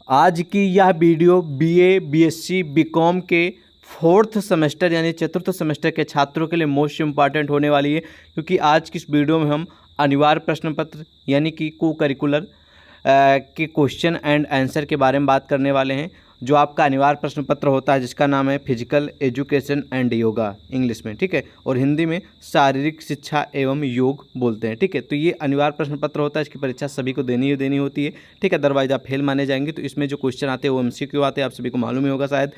आज की यह वीडियो बीए, बीएससी, बीकॉम के फोर्थ सेमेस्टर यानी चतुर्थ सेमेस्टर के छात्रों के लिए मोस्ट इम्पॉर्टेंट होने वाली है, क्योंकि आज की इस वीडियो में हम अनिवार्य प्रश्न पत्र यानी कि को करिकुलर के क्वेश्चन एंड आंसर के बारे में बात करने वाले हैं। जो आपका अनिवार्य प्रश्न पत्र होता है जिसका नाम है physical education and yoga English में, ठीक है, और हिंदी में शारीरिक शिक्षा एवं योग बोलते हैं, ठीक है। तो ये अनिवार्य प्रश्न पत्र होता है, इसकी परीक्षा सभी को देनी होती है, ठीक है, अदरवाइज आप फेल माने जाएंगे। तो इसमें जो क्वेश्चन आते हैं वो एमसीक्यू आते हैं, आप सभी को मालूम ही होगा शायद।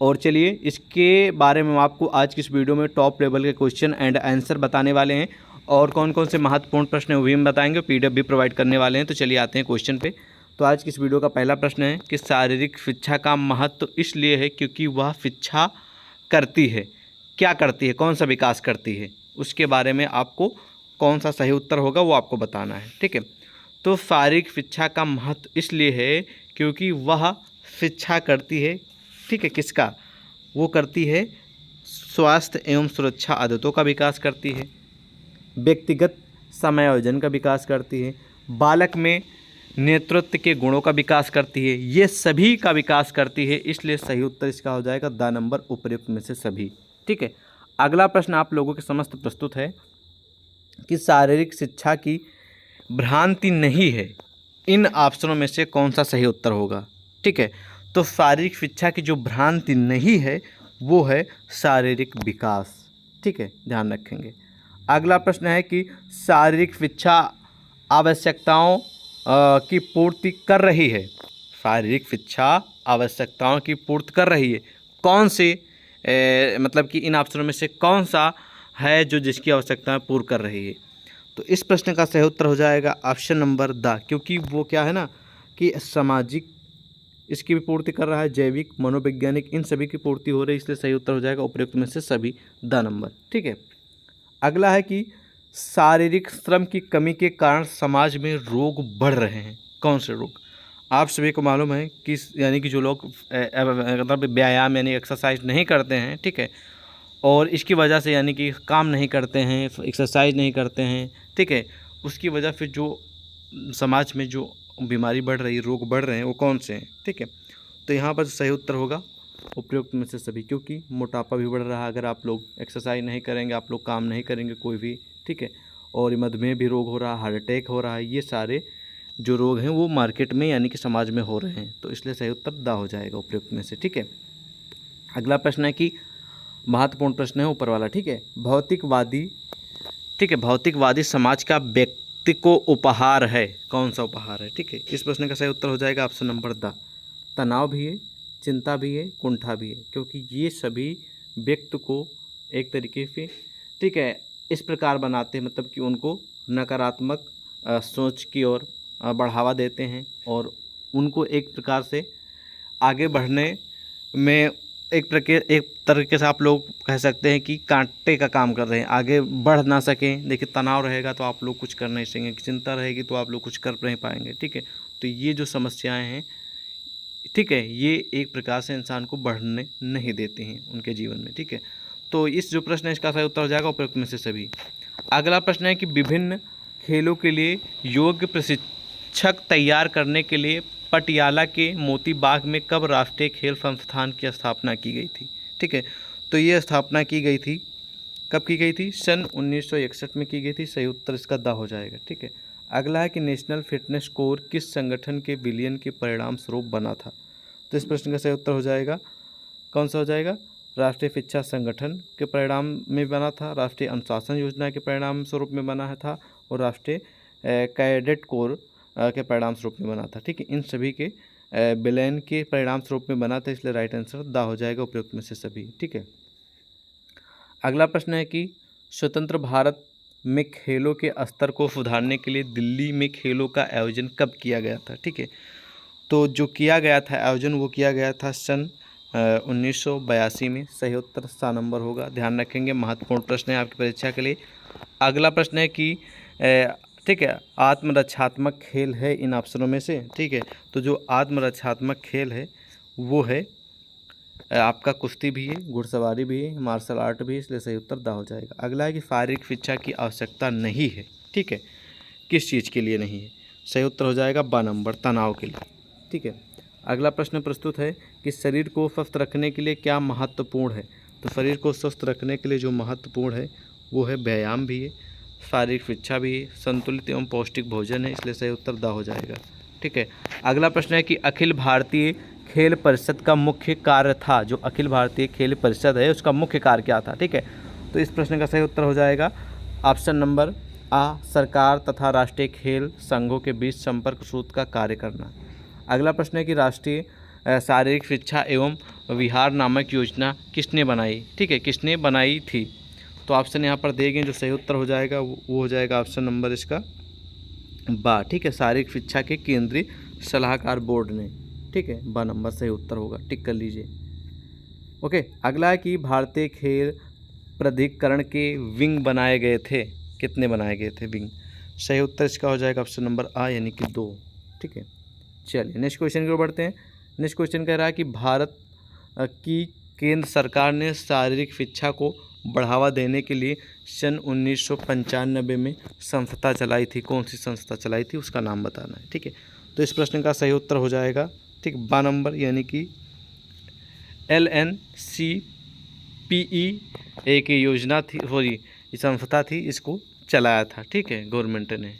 और चलिए इसके बारे में हम आपको आज की इस वीडियो में टॉप लेवल के क्वेश्चन एंड आंसर बताने वाले हैं, और कौन कौन से महत्वपूर्ण प्रश्न है वो भी हम बताएंगे, पीडीएफ भी प्रोवाइड करने वाले हैं। तो चलिए आते हैं क्वेश्चन पे। तो आज की इस वीडियो का पहला प्रश्न है कि शारीरिक शिक्षा का महत्व इसलिए है क्योंकि वह शिक्षा करती है। क्या करती है, कौन सा विकास करती है, उसके बारे में आपको कौन सा सही उत्तर होगा वो आपको बताना है, ठीक है। तो शारीरिक शिक्षा का महत्व इसलिए है क्योंकि वह शिक्षा करती है, ठीक है, किसका, वो करती है स्वास्थ्य एवं सुरक्षा आदतों का विकास करती है, व्यक्तिगत समायोजन का विकास करती है, बालक में नेतृत्व के गुणों का विकास करती है, ये सभी का विकास करती है। इसलिए सही उत्तर इसका हो जाएगा द नंबर उपर्युक्त में से सभी, ठीक है। अगला प्रश्न आप लोगों के समस्त प्रस्तुत है कि शारीरिक शिक्षा की भ्रांति नहीं है, इन ऑप्शनों में से कौन सा सही उत्तर होगा, ठीक है। तो शारीरिक शिक्षा की जो भ्रांति नहीं है वो है शारीरिक विकास, ठीक है, ध्यान रखेंगे। अगला प्रश्न है कि शारीरिक शिक्षा आवश्यकताओं की पूर्ति कर रही है। शारीरिक शिक्षा आवश्यकताओं की पूर्ति कर रही है, कौन से मतलब कि इन ऑप्शनों में से कौन सा है जो जिसकी आवश्यकताएं पूर्ण कर रही है। तो इस प्रश्न का सही उत्तर हो जाएगा ऑप्शन नंबर द, क्योंकि वो क्या है ना कि सामाजिक इसकी भी पूर्ति कर रहा है, जैविक, मनोवैज्ञानिक, इन सभी की पूर्ति हो रही है। इसलिए सही उत्तर हो जाएगा उपयुक्त में से सभी, द नंबर, ठीक है। अगला है कि शारीरिक श्रम की कमी के कारण समाज में रोग बढ़ रहे हैं, कौन से रोग। आप सभी को मालूम है कि यानी कि जो लोग मतलब व्यायाम यानी एक्सरसाइज नहीं करते हैं, ठीक है, और इसकी वजह से यानी कि काम नहीं करते हैं, एक्सरसाइज नहीं करते हैं, ठीक है, उसकी वजह फिर जो समाज में जो बीमारी बढ़ रही, रोग बढ़ रहे हैं, वो कौन से हैं, ठीक है। तो यहाँ पर सही उत्तर होगा उपयुक्त में से सभी, क्योंकि मोटापा भी बढ़ रहा है अगर आप लोग एक्सरसाइज नहीं करेंगे, आप लोग काम नहीं करेंगे कोई भी, ठीक है, और मधुमेह भी रोग हो रहा है, हार्ट अटैक हो रहा है, ये सारे जो रोग हैं वो मार्केट में यानी कि समाज में हो रहे हैं। तो इसलिए सही उत्तर द हो जाएगा उपयुक्त में से, ठीक है। अगला प्रश्न है कि महत्वपूर्ण प्रश्न है ऊपर वाला, ठीक है, भौतिकवादी, ठीक है, भौतिकवादी समाज का व्यक्ति को उपहार है, कौन सा उपहार है, ठीक है। इस प्रश्न का सही उत्तर हो जाएगा ऑप्शन नंबर द, तनाव भी है, चिंता भी है, कुंठा भी है, क्योंकि ये सभी व्यक्ति को एक तरीके से, ठीक है, इस प्रकार बनाते हैं, मतलब कि उनको नकारात्मक सोच की ओर बढ़ावा देते हैं, और उनको एक प्रकार से आगे बढ़ने में एक तरीके से आप लोग कह सकते हैं कि कांटे का काम कर रहे हैं, आगे बढ़ ना सकें। देखिए तनाव रहेगा तो आप लोग कुछ कर नहीं सकेंगे, चिंता रहेगी तो आप लोग कुछ कर नहीं पाएंगे, ठीक है। तो ये जो समस्याएं हैं, ठीक है, ये एक प्रकार से इंसान को बढ़ने नहीं देती हैं उनके जीवन में, ठीक है। तो इस जो प्रश्न है इसका सही उत्तर हो जाएगा उपयुक्त में से सभी। अगला प्रश्न है कि विभिन्न खेलों के लिए योग्य प्रशिक्षक तैयार करने के लिए पटियाला के मोती बाग में कब राष्ट्रीय खेल संस्थान की स्थापना की गई थी, ठीक है। तो ये स्थापना की गई थी, कब की गई थी, सन 1961 में की गई थी। सही उत्तर इसका द हो जाएगा, ठीक है। अगला है कि नेशनल फिटनेस कोर किस संगठन के विलयन के परिणाम स्वरूप बना था। तो इस प्रश्न का सही उत्तर हो जाएगा, कौन सा हो जाएगा, राष्ट्रीय शिक्षा संगठन के परिणाम में बना था, राष्ट्रीय अनुशासन योजना के परिणाम स्वरूप में बना था, और राष्ट्रीय कैडेट कोर के परिणाम स्वरूप में बना था, ठीक है। इन सभी के विलयन के परिणाम स्वरूप में बना था, इसलिए राइट आंसर द हो जाएगा उपयुक्त में से सभी, ठीक है। अगला प्रश्न है कि स्वतंत्र भारत में खेलों के स्तर को सुधारने के लिए दिल्ली में खेलों का आयोजन कब किया गया था, ठीक है। तो जो किया गया था आयोजन वो किया गया था सन 1982 में। सही उत्तर सा नंबर होगा, ध्यान रखेंगे, महत्वपूर्ण प्रश्न है आपकी परीक्षा के लिए। अगला प्रश्न है कि ठीक है, आत्मरक्षात्मक खेल है इन ऑप्शनों में से, ठीक है। तो जो आत्मरक्षात्मक खेल है वो है आपका कुश्ती भी है, घुड़सवारी भी है, मार्शल आर्ट भी है, इसलिए सही उत्तर द हो जाएगा। अगला है कि शारीरिक शिक्षा की आवश्यकता नहीं है, ठीक है, किस चीज़ के लिए नहीं है। सही उत्तर हो जाएगा ब नंबर, तनाव के लिए, ठीक है। अगला प्रश्न प्रस्तुत है कि शरीर को स्वस्थ रखने के लिए क्या महत्वपूर्ण है। तो शरीर को स्वस्थ रखने के लिए जो महत्वपूर्ण है वो है व्यायाम भी है, शारीरिक शिक्षा भी है, संतुलित एवं पौष्टिक भोजन है, इसलिए सही उत्तर द हो जाएगा। ठीक है। अगला प्रश्न है कि अखिल भारतीय खेल परिषद का मुख्य कार्य था। जो अखिल भारतीय खेल परिषद है उसका मुख्य कार्य क्या था। ठीक है, तो इस प्रश्न का सही उत्तर हो जाएगा ऑप्शन नंबर आ, सरकार तथा राष्ट्रीय खेल संघों के बीच संपर्क सूत्र का कार्य करना। अगला प्रश्न है कि राष्ट्रीय शारीरिक शिक्षा एवं विहार नामक योजना किसने बनाई। ठीक है, किसने बनाई थी। तो ऑप्शन यहाँ पर दिए गए, जो सही उत्तर हो जाएगा वो हो जाएगा ऑप्शन नंबर इसका बा। ठीक है, शारीरिक शिक्षा के केंद्रीय सलाहकार बोर्ड ने। ठीक है, बा नंबर सही उत्तर होगा, टिक कर लीजिए। ओके, अगला है कि भारतीय खेल प्राधिकरण के विंग बनाए गए थे। कितने बनाए गए थे विंग। सही उत्तर इसका हो जाएगा ऑप्शन नंबर आ यानी कि 2। ठीक है, चलिए नेक्स्ट क्वेश्चन की ओर बढ़ते हैं। नेक्स्ट क्वेश्चन कह रहा है कि भारत की केंद्र सरकार ने शारीरिक शिक्षा को बढ़ावा देने के लिए सन 1995 में संस्था चलाई थी। कौन सी संस्था चलाई थी उसका नाम बताना है। ठीक है, तो इस प्रश्न का सही उत्तर हो जाएगा ठीक बा नंबर यानी कि LNCPE एक योजना थी, सॉरी संस्था थी, इसको चलाया था। ठीक है, गवर्नमेंट ने।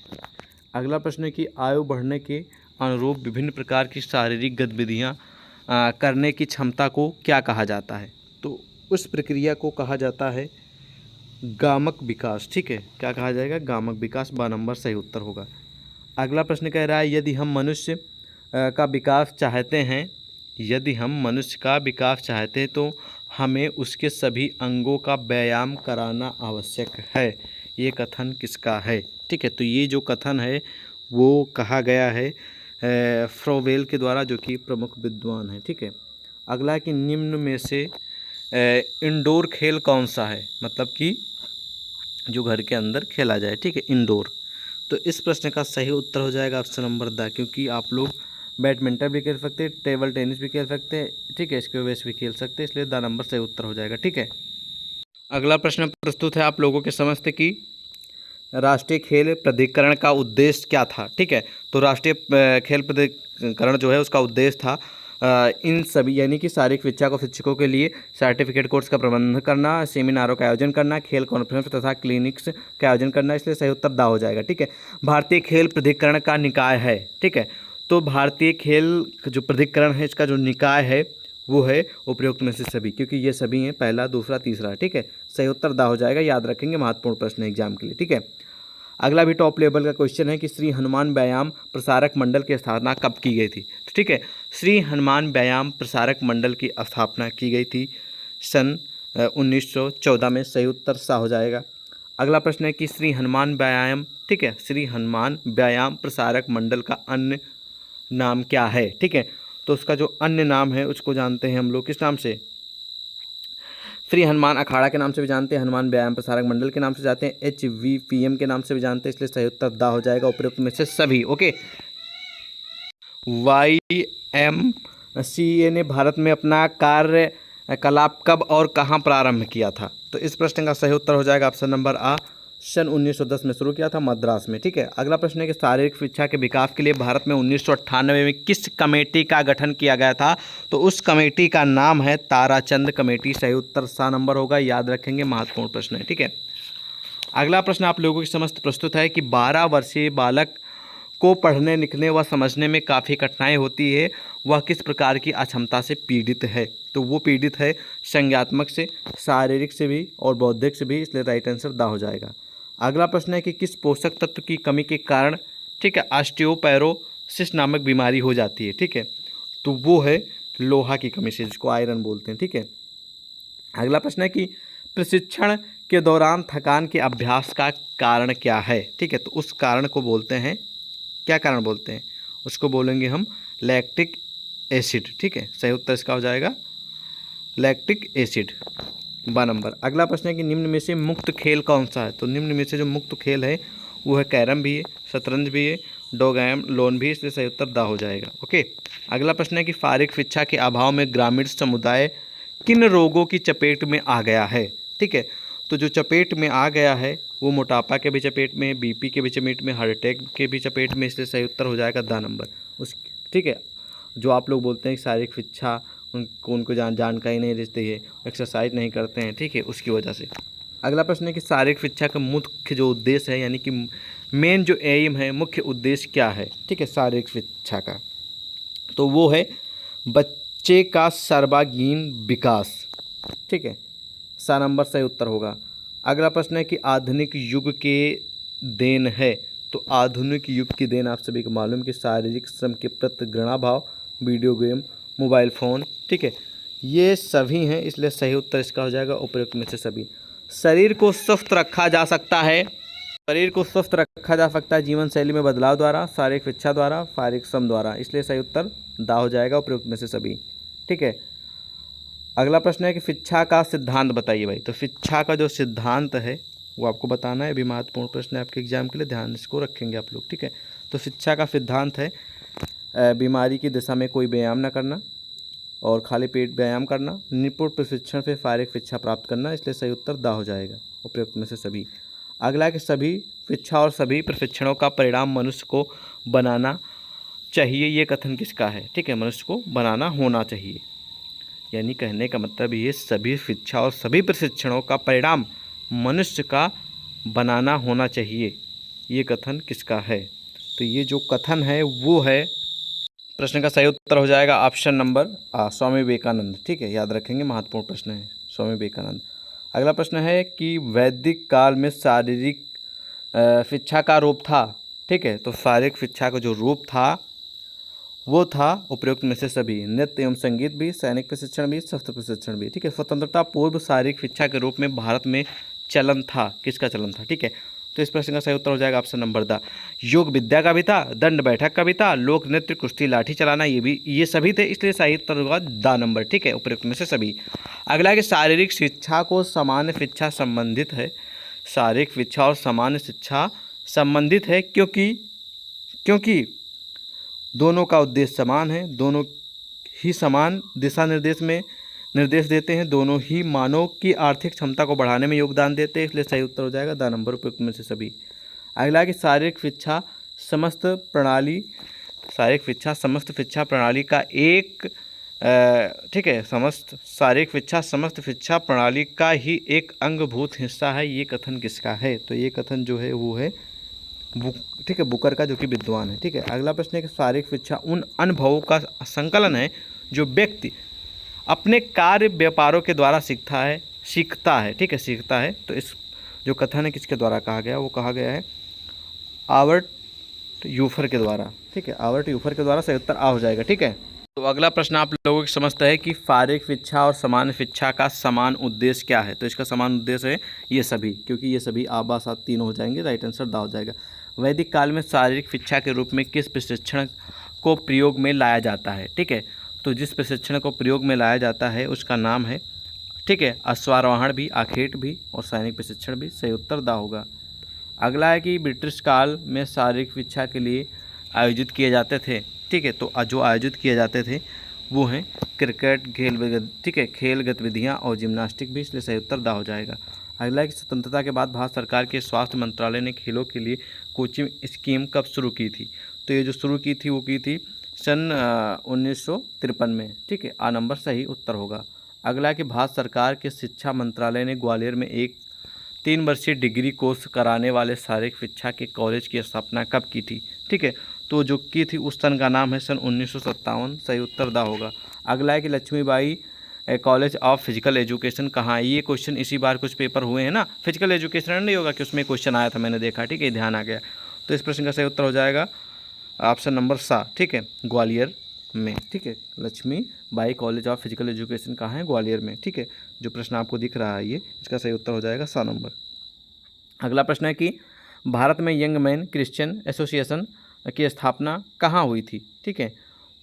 अगला प्रश्न है कि आयु बढ़ने के अनुरूप विभिन्न प्रकार की शारीरिक गतिविधियां करने की क्षमता को क्या कहा जाता है। तो उस प्रक्रिया को कहा जाता है गामक विकास। ठीक है, क्या कहा जाएगा, गामक विकास। बा नंबर सही उत्तर होगा। अगला प्रश्न कह रहा है यदि हम मनुष्य का विकास चाहते हैं, यदि हम मनुष्य का विकास चाहते हैं तो हमें उसके सभी अंगों का व्यायाम कराना आवश्यक है। ये कथन किसका है। ठीक है, तो ये जो कथन है वो कहा गया है फ्रोवेल के द्वारा, जो कि प्रमुख विद्वान है। ठीक है, अगला है कि निम्न में से इंडोर खेल कौन सा है, मतलब कि जो घर के अंदर खेला जाए। ठीक है, इंडोर। तो इस प्रश्न का सही उत्तर हो जाएगा ऑप्शन नंबर द, क्योंकि आप लोग बैडमिंटन भी खेल सकते हैं, टेबल टेनिस भी खेल सकते हैं। ठीक है, स्क्वैश भी खेल सकते हैं, इसलिए द नंबर सही उत्तर हो जाएगा। ठीक है, अगला प्रश्न प्रस्तुत है आप लोगों के समझ कि राष्ट्रीय खेल प्राधिकरण का उद्देश्य क्या था। ठीक है, तो राष्ट्रीय खेल प्राधिकरण जो है उसका उद्देश्य था इन सभी यानी कि शारीरिक शिक्षा को शिक्षकों के लिए सर्टिफिकेट कोर्स का प्रबंधन करना, सेमिनारों का आयोजन करना, खेल कॉन्फ्रेंस तथा क्लिनिक्स का आयोजन करना, इसलिए सही उत्तर दा हो जाएगा। ठीक है, भारतीय खेल प्राधिकरण का निकाय है। ठीक है, तो भारतीय खेल जो प्राधिकरण है इसका जो निकाय है वो है उपरोक्त में से सभी, क्योंकि ये सभी हैं, पहला दूसरा तीसरा। ठीक है, सही उत्तर दा हो जाएगा, याद रखेंगे, महत्वपूर्ण प्रश्न है एग्जाम के लिए। ठीक है, अगला भी टॉप लेवल का क्वेश्चन है कि श्री हनुमान व्यायाम प्रसारक मंडल की स्थापना कब की गई थी। तो ठीक है, श्री हनुमान व्यायाम प्रसारक मंडल की स्थापना की गई थी सन 1914 में। सही उत्तर सा हो जाएगा। अगला प्रश्न है कि श्री हनुमान व्यायाम, ठीक है, श्री हनुमान व्यायाम प्रसारक मंडल का अन्य नाम क्या है। ठीक है, तो उसका जो अन्य नाम है उसको जानते हैं हम लोग किस नाम से, श्री हनुमान अखाड़ा के नाम से भी जानते हैं, हनुमान व्यायाम प्रसारक मंडल के नाम से जानते हैं, HVPM के नाम से भी जानते हैं, इसलिए सही उत्तर दा हो जाएगा उपरोक्त में से सभी। ओके, YMCA ने भारत में अपना कार्यकलाप कब और कहां प्रारंभ किया था। तो इस प्रश्न का सही उत्तर हो जाएगा ऑप्शन नंबर आ, सन 1910 में शुरू किया था, मद्रास में। ठीक है, अगला प्रश्न है कि शारीरिक शिक्षा के विकास के लिए भारत में 1998 में किस कमेटी का गठन किया गया था। तो उस कमेटी का नाम है ताराचंद कमेटी। सही उत्तर सा नंबर होगा, याद रखेंगे, महत्वपूर्ण प्रश्न है। ठीक है, अगला प्रश्न आप लोगों की समझ प्रस्तुत है कि 12 वर्षीय बालक को पढ़ने लिखने व समझने में काफ़ी कठिनाई होती है, वह किस प्रकार की अक्षमता से पीड़ित है। तो वो पीड़ित है संज्ञात्मक से, शारीरिक से भी और बौद्धिक से भी, इसलिए राइट आंसर दा हो जाएगा। अगला प्रश्न है कि किस पोषक तत्व की कमी के कारण, ठीक है, ऑस्टियोपोरोसिस नामक बीमारी हो जाती है। ठीक है, तो वो है लोहा की कमी से, जिसको आयरन बोलते हैं। ठीक है, अगला प्रश्न है कि प्रशिक्षण के दौरान थकान के अभ्यास का कारण क्या है। ठीक है, तो उस कारण को बोलते हैं, क्या कारण बोलते हैं, उसको बोलेंगे हम लैक्टिक एसिड। ठीक है, सही उत्तर इसका हो जाएगा लैक्टिक एसिड, बा नंबर। अगला प्रश्न है कि निम्न में से मुक्त खेल कौन सा है। तो निम्न में से जो मुक्त खेल है वो है कैरम भी है, शतरंज भी है, डोगैम लोन भी, इसलिए सही उत्तर दा हो जाएगा। ओके, अगला प्रश्न है कि शारीरिक शिक्षा के अभाव में ग्रामीण समुदाय किन रोगों की चपेट में आ गया है। ठीक है, तो जो चपेट में आ गया है वो मोटापा के भी चपेट में, BP के भी चपेट में, हार्ट अटैक के भी चपेट में, इसलिए सही उत्तर हो जाएगा दा नंबर उस। ठीक है, जो आप लोग बोलते हैं कि शारीरिक इच्छा उनको जानकारी नहीं देते है, एक्सरसाइज नहीं करते हैं, ठीक है, उसकी वजह से। अगला प्रश्न है कि शारीरिक शिक्षा का मुख्य जो उद्देश्य है, यानी कि मेन जो एम है, मुख्य उद्देश्य क्या है, ठीक है, शारीरिक शिक्षा का, तो वो है बच्चे का सर्वांगीण विकास, ठीक है, सा नंबर सही उत्तर होगा। अगला प्रश्न है कि आधुनिक युग के देन है, तो आधुनिक युग की देन आप सभी को मालूम कि शारीरिक श्रम के प्रति घृणा भाव, वीडियो गेम, मोबाइल फ़ोन, ठीक है, ये सभी हैं, इसलिए सही उत्तर इसका हो जाएगा उपयुक्त में से सभी। शरीर को स्वस्थ रखा जा सकता है, शरीर को स्वस्थ रखा जा सकता है जीवन शैली में बदलाव द्वारा, शारीरिक शिक्षा द्वारा, शारीरिक श्रम द्वारा, इसलिए सही उत्तर दा हो जाएगा उपयुक्त में से सभी, ठीक है। अगला प्रश्न है कि शिक्षा का सिद्धांत बताइए भाई। तो शिक्षा का जो सिद्धांत है वो आपको बताना है, अभी महत्वपूर्ण प्रश्न है आपके एग्जाम के लिए, ध्यान इसको रखेंगे आप लोग, ठीक है। तो शिक्षा का सिद्धांत है बीमारी की दिशा में कोई व्यायाम न करना और खाली पेट व्यायाम करना, निपुण प्रशिक्षण से शारीरिक शिक्षा प्राप्त करना, इसलिए सही उत्तर दा हो जाएगा उपयुक्त में से सभी। अगला है कि सभी शिक्षा और सभी प्रशिक्षणों का परिणाम मनुष्य को बनाना चाहिए, ये कथन किसका है, ठीक है, मनुष्य को बनाना होना चाहिए, यानी कहने का मतलब ये सभी शिक्षा और सभी प्रशिक्षणों का परिणाम मनुष्य का बनाना होना चाहिए, ये कथन किसका है। तो ये जो कथन है वो है, प्रश्न का सही उत्तर हो जाएगा ऑप्शन नंबर स्वामी विवेकानंद, ठीक है, याद रखेंगे, महत्वपूर्ण प्रश्न है, स्वामी विवेकानंद। अगला प्रश्न है कि वैदिक काल में शारीरिक शिक्षा का रूप था, ठीक है, तो शारीरिक शिक्षा का जो रूप था वो था उपयुक्त में से सभी, नृत्य एवं संगीत भी, सैनिक प्रशिक्षण भी, शस्त्र प्रशिक्षण भी, ठीक है। स्वतंत्रता पूर्व शारीरिक शिक्षा के रूप में भारत में चलन था, किसका चलन था, ठीक है। तो इस प्रश्न का सही उत्तर हो जाएगा ऑप्शन नंबर द। योग विद्या का भी था, दंड बैठक का भी था, लोक नृत्य, कुश्ती, लाठी चलाना, ये सभी थे, इसलिए सही उत्तर होगा द नंबर, ठीक है, उपयुक्त में से सभी। अगला है कि शारीरिक शिक्षा को सामान्य शिक्षा संबंधित है, शारीरिक शिक्षा और सामान्य शिक्षा संबंधित है क्योंकि दोनों का उद्देश्य समान है, दोनों ही समान दिशा निर्देश देते हैं, दोनों ही मानव की आर्थिक क्षमता को बढ़ाने में योगदान देते हैं, इसलिए सही उत्तर हो जाएगा द नंबर उपयुक्त में से सभी। अगला कि शारीरिक शिक्षा समस्त शिक्षा प्रणाली का एक, ठीक है, शारीरिक शिक्षा समस्त शिक्षा प्रणाली का ही एक अंगभूत हिस्सा है, ये कथन किसका है। तो ये कथन जो है वो है ठीक है, बुकर का, जो कि विद्वान है, ठीक है। अगला प्रश्न है कि शारीरिक शिक्षा उन अनुभवों का संकलन है जो व्यक्ति अपने कार्य व्यापारों के द्वारा सीखता है, ठीक है, सीखता है। तो इस जो कथन है किसके द्वारा कहा गया, वो कहा गया है आल्बर्ट यूफर के द्वारा, ठीक है, आल्बर्ट यूफर के द्वारा, सही उत्तर आ हो जाएगा, ठीक है। तो अगला प्रश्न आप लोगों की समझता है कि शारीरिक शिक्षा और सामान्य शिक्षा का समान उद्देश्य क्या है। तो इसका समान उद्देश्य है ये सभी, क्योंकि ये सभी आबा साथ तीन हो जाएंगे, राइट आंसर दा हो जाएगा। वैदिक काल में शारीरिक शिक्षा के रूप में किस प्रशिक्षण को प्रयोग में लाया जाता है, ठीक है। तो जिस प्रशिक्षण को प्रयोग में लाया जाता है उसका नाम है, ठीक है, अश्वारोहण भी, आखेट भी और सैनिक प्रशिक्षण भी, सही उत्तर दा होगा। अगला है कि ब्रिटिश काल में शारीरिक शिक्षा के लिए आयोजित किए जाते थे, ठीक है, तो जो आयोजित किए जाते थे वो हैं क्रिकेट, ठीक है, खेल गतिविधियाँ और जिम्नास्टिक भी, इसलिए सही उत्तर दा हो जाएगा। अगला है कि स्वतंत्रता के बाद भारत सरकार के स्वास्थ्य मंत्रालय ने खेलों के लिए कोचिंग स्कीम कब शुरू की थी। तो ये जो शुरू की थी वो की थी सन 1953 में, ठीक है, आ नंबर सही उत्तर होगा। अगला है कि भारत सरकार के शिक्षा मंत्रालय ने ग्वालियर में एक 3 वर्षीय डिग्री कोर्स कराने वाले शारीरिक शिक्षा के कॉलेज की स्थापना कब की थी, ठीक है। तो जो की थी उस सन का नाम है सन 1957, सही उत्तर दा होगा। अगला है कि Laxmibai college of physical education कहाँ है। ये क्वेश्चन इसी बार कुछ पेपर हुए हैं ना, फिजिकल एजुकेशन नहीं होगा कि उसमें क्वेश्चन आया था, मैंने देखा, ठीक है, ध्यान आ गया। तो इस प्रश्न का सही उत्तर हो जाएगा ऑप्शन नंबर सा, ठीक है, ग्वालियर में, ठीक है, Laxmibai college of physical education कहाँ है, ग्वालियर में, ठीक है। जो प्रश्न आपको दिख रहा है ये, इसका सही उत्तर हो जाएगा सा नंबर। अगला प्रश्न है कि भारत में यंग मैन क्रिश्चियन एसोसिएशन की स्थापना कहाँ हुई थी, ठीक है।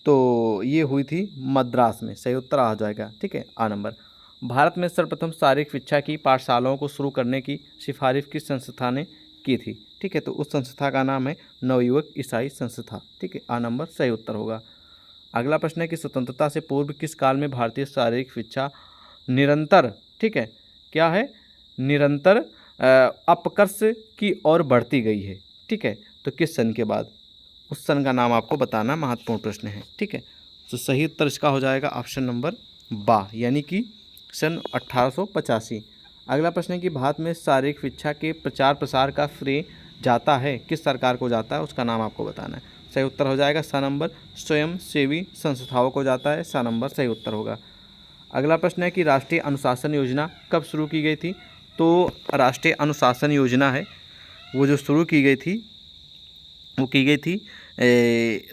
तो ये हुई थी मद्रास में, सही उत्तर आ जाएगा, ठीक है, आ नंबर। भारत में सर्वप्रथम शारीरिक शिक्षा की पाठशालाओं को शुरू करने की सिफारिश किस संस्था ने की थी, ठीक है। तो उस संस्था का नाम है नवयुवक ईसाई संस्था, ठीक है, आ नंबर सही उत्तर होगा। अगला प्रश्न है कि स्वतंत्रता से पूर्व किस काल में भारतीय शारीरिक शिक्षा निरंतर, ठीक है, क्या है, निरंतर अपकर्ष की ओर बढ़ती गई है, ठीक है। तो किस सन के बाद, उस सन का नाम आपको बताना महत्वपूर्ण प्रश्न है, ठीक है। तो सही उत्तर इसका हो जाएगा ऑप्शन नंबर बा, यानी कि सन 1885। अगला प्रश्न है कि भारत में शारीरिक शिक्षा के प्रचार प्रसार का श्रेय जाता है, किस सरकार को जाता है, उसका नाम आपको बताना है। सही उत्तर हो जाएगा सा नंबर स्वयं सेवी संस्थाओं को जाता है, सा नंबर सही उत्तर होगा। अगला प्रश्न है कि राष्ट्रीय अनुशासन योजना कब शुरू की गई थी। तो राष्ट्रीय अनुशासन योजना है वो जो शुरू की गई थी वो की गई थी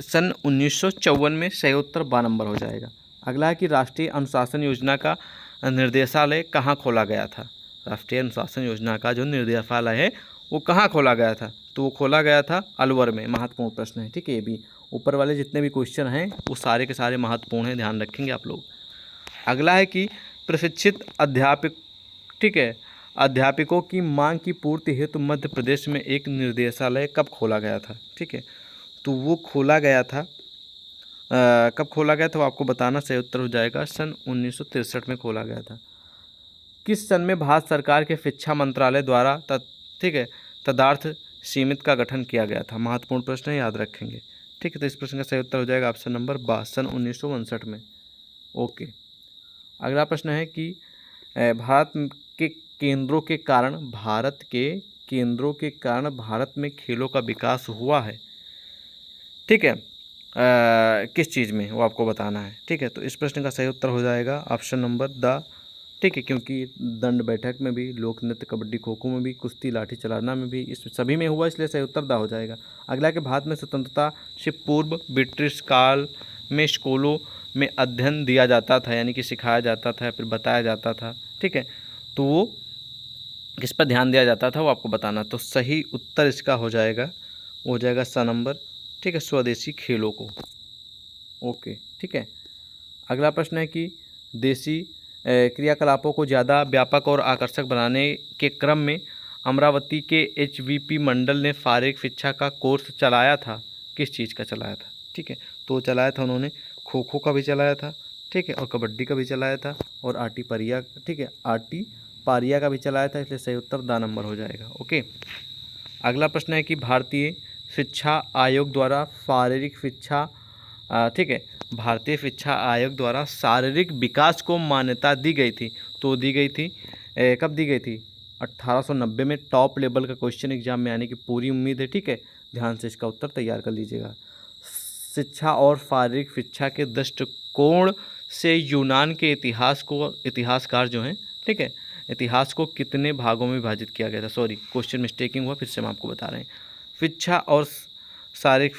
सन 1954 में, सही उत्तर बा नंबर हो जाएगा। अगला है कि राष्ट्रीय अनुशासन योजना का निर्देशालय कहाँ खोला गया था। राष्ट्रीय अनुशासन योजना का जो निर्देशालय है वो कहाँ खोला गया था, तो वो खोला गया था अलवर में। महत्वपूर्ण प्रश्न है, ठीक है। ये भी ऊपर वाले जितने भी क्वेश्चन हैं वो सारे के सारे महत्वपूर्ण हैं, ध्यान रखेंगे आप लोग। अगला है कि प्रशिक्षित अध्यापक, ठीक है, अध्यापकों की मांग की पूर्ति हेतु मध्य प्रदेश में एक निर्देशालय कब खोला गया था, ठीक है। तो वो खोला गया था कब खोला गया था वो आपको बताना, सही उत्तर हो जाएगा सन 1963 में खोला गया था। किस सन में भारत सरकार के शिक्षा मंत्रालय द्वारा ठीक है तदार्थ सीमित का गठन किया गया था। महत्वपूर्ण प्रश्न है, याद रखेंगे, ठीक है। तो इस प्रश्न का सही उत्तर हो जाएगा ऑप्शन नंबर बा, सन 1959 में। ओके। अगला प्रश्न है कि भारत के केंद्रों के कारण भारत में खेलों का विकास हुआ है, ठीक है। किस चीज़ में वो आपको बताना है, ठीक है। तो इस प्रश्न का सही उत्तर हो जाएगा ऑप्शन नंबर द, ठीक है, क्योंकि दंड बैठक में भी, लोक नृत्य, कबड्डी, खो खो में भी, कुश्ती, लाठी चलाना में भी, इस सभी में हुआ, इसलिए सही उत्तर द हो जाएगा। अगला कि भारत में स्वतंत्रता से पूर्व ब्रिटिश काल में स्कूलों में अध्ययन दिया जाता था, यानी कि सिखाया जाता था या फिर बताया जाता था, ठीक है। तो वो किस पर ध्यान दिया जाता था वो आपको बताना। तो सही उत्तर इसका हो जाएगा, वो हो जाएगा सा नंबर, ठीक है, स्वदेशी खेलों को। ओके, ठीक है। अगला प्रश्न है कि देशी क्रियाकलापों को ज़्यादा व्यापक और आकर्षक बनाने के क्रम में अमरावती के HVP मंडल ने शारीरिक शिक्षा का कोर्स चलाया था, किस चीज़ का चलाया था, ठीक है। तो चलाया था उन्होंने खो खो का भी चलाया था, ठीक है, और कबड्डी का भी चलाया था, और आटी परिया, ठीक है, आटी पारिया का भी चलाया था, इसलिए सही उत्तर दा नंबर हो जाएगा। ओके। अगला प्रश्न है कि भारतीय शिक्षा आयोग द्वारा शारीरिक शिक्षा, ठीक है, भारतीय शिक्षा आयोग द्वारा शारीरिक विकास को मान्यता दी गई थी, तो दी गई थी कब दी गई थी, 1890 में। टॉप लेवल का क्वेश्चन एग्जाम में आने की पूरी उम्मीद है, ठीक है, ध्यान से इसका उत्तर तैयार कर लीजिएगा। शिक्षा और शारीरिक शिक्षा के दृष्टिकोण से यूनान के इतिहासकार जो हैं, ठीक है, इतिहास को कितने भागों में विभाजित किया गया था। सॉरी, क्वेश्चन मिस्टेकिंग हुआ, फिर से हम आपको बता रहे हैं। शिक्षा और शारीरिक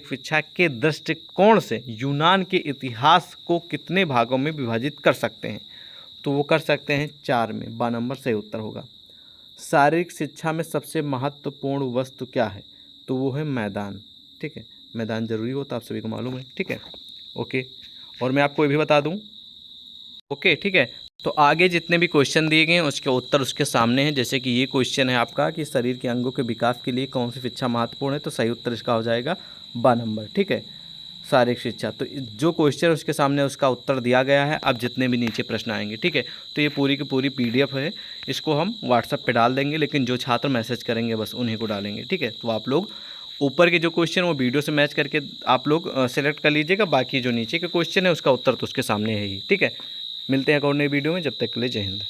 शिक्षा के दृष्टिकोण से यूनान के इतिहास को कितने भागों में विभाजित कर सकते हैं, तो वो कर सकते हैं 4 में, बा नंबर सही उत्तर होगा। शारीरिक शिक्षा में सबसे महत्वपूर्ण वस्तु क्या है, तो वो है मैदान, ठीक है। मैदान जरूरी होता है, आप सभी को मालूम है, ठीक है। ओके, और मैं आपको ये भी बता दूं, ओके, ठीक है। तो आगे जितने भी क्वेश्चन दिए गए हैं उसके उत्तर उसके सामने हैं। जैसे कि ये क्वेश्चन है आपका कि शरीर के अंगों के विकास के लिए कौन सी शिक्षा महत्वपूर्ण है, तो सही उत्तर इसका हो जाएगा बा नंबर, ठीक है, शारीरिक शिक्षा। तो जो क्वेश्चन उसके सामने उसका उत्तर दिया गया है। अब जितने भी नीचे प्रश्न आएंगे, ठीक है, तो ये पूरी की पूरी PDF है, इसको हम व्हाट्सएप पे डाल देंगे, लेकिन जो छात्र मैसेज करेंगे बस उन्हीं को डालेंगे, ठीक है। तो आप लोग ऊपर के जो क्वेश्चन वो वीडियो से मैच करके आप लोग सेलेक्ट कर लीजिएगा, बाकी जो नीचे के क्वेश्चन है उसका उत्तर तो उसके सामने है ही, ठीक है। मिलते हैं एक और नई वीडियो में, जब तक के लिए जय हिंद।